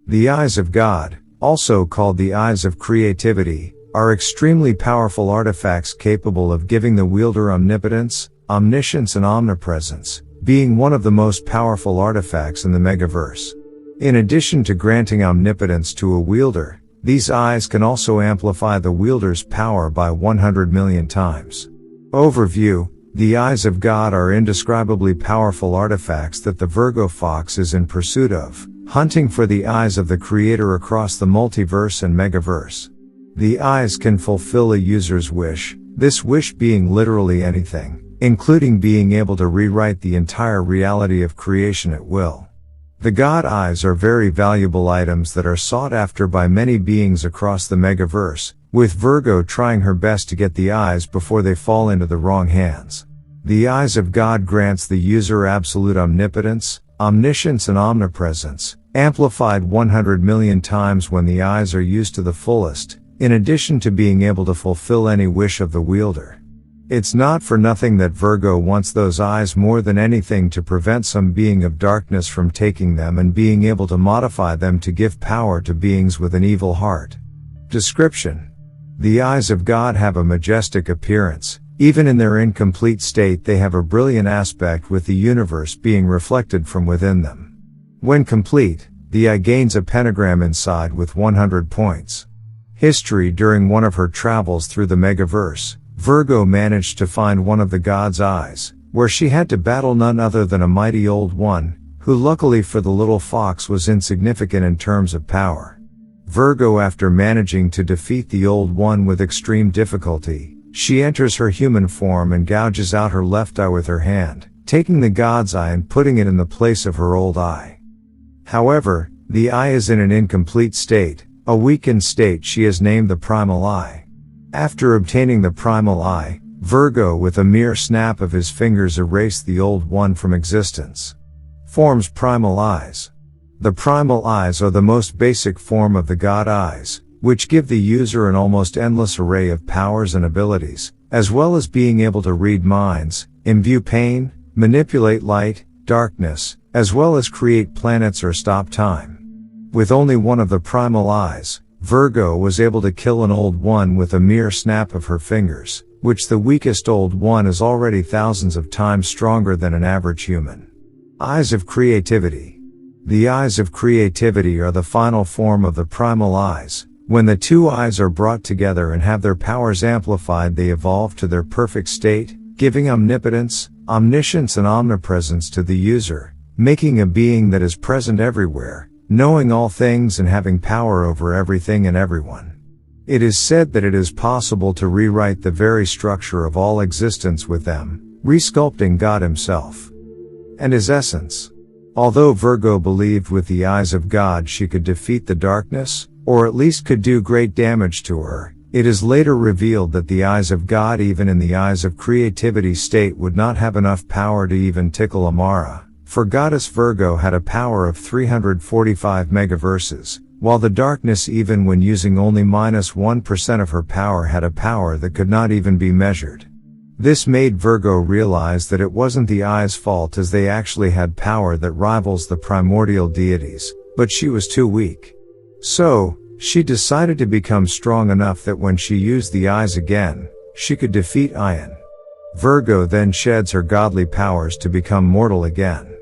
The eyes of God, also called the eyes of creativity, are extremely powerful artifacts capable of giving the wielder omnipotence, omniscience and omnipresence, being one of the most powerful artifacts in the Megaverse. In addition to granting omnipotence to a wielder, these eyes can also amplify the wielder's power by 100 million times. Overview: the eyes of God are indescribably powerful artifacts that the Virgo fox is in pursuit of, hunting for the eyes of the Creator across the multiverse and Megaverse. The eyes can fulfill a user's wish, this wish being literally anything, including being able to rewrite the entire reality of creation at will. The God eyes are very valuable items that are sought after by many beings across the Megaverse, with Virgo trying her best to get the eyes before they fall into the wrong hands. The eyes of God grants the user absolute omnipotence, omniscience and omnipresence, amplified 100 million times when the eyes are used to the fullest, in addition to being able to fulfill any wish of the wielder. It's not for nothing that Virgo wants those eyes more than anything to prevent some being of darkness from taking them and being able to modify them to give power to beings with an evil heart. Description: the eyes of God have a majestic appearance. Even in their incomplete state they have a brilliant aspect, with the universe being reflected from within them. When complete, the eye gains a pentagram inside with 100 points. History: during one of her travels through the Megaverse, Virgo managed to find one of the God's eyes, where she had to battle none other than a mighty old one, who luckily for the little fox was insignificant in terms of power. Virgo, after managing to defeat the old one with extreme difficulty, she enters her human form and gouges out her left eye with her hand, taking the God's eye and putting it in the place of her old eye. However, the eye is in an incomplete state, a weakened state she has named the primal eye. After obtaining the primal eye, Virgo with a mere snap of his fingers erased the old one from existence. Forms: primal eyes. The primal eyes are the most basic form of the God eyes, which give the user an almost endless array of powers and abilities, as well as being able to read minds, imbue pain, manipulate light, darkness, as well as create planets or stop time. With only one of the primal eyes, Virgo was able to kill an old one with a mere snap of her fingers, which the weakest old one is already thousands of times stronger than an average human. Eyes of creativity. The eyes of creativity are the final form of the primal eyes. When the two eyes are brought together and have their powers amplified, they evolve to their perfect state, giving omnipotence, omniscience and omnipresence to the user, making a being that is present everywhere, knowing all things and having power over everything and everyone. It is said that it is possible to rewrite the very structure of all existence with them, resculpting God himself and his essence. Although Virgo believed with the eyes of God she could defeat the darkness, or at least could do great damage to her, it is later revealed that the eyes of God, even in the eyes of creativity state, would not have enough power to even tickle Amara, for Goddess Virgo had a power of 345 megaverses, while the darkness, even when using only -1% of her power, had a power that could not even be measured. This made Virgo realize that it wasn't the eyes' fault, as they actually had power that rivals the primordial deities, but she was too weak. So, she decided to become strong enough that when she used the eyes again, she could defeat Ion. Virgo then sheds her godly powers to become mortal again.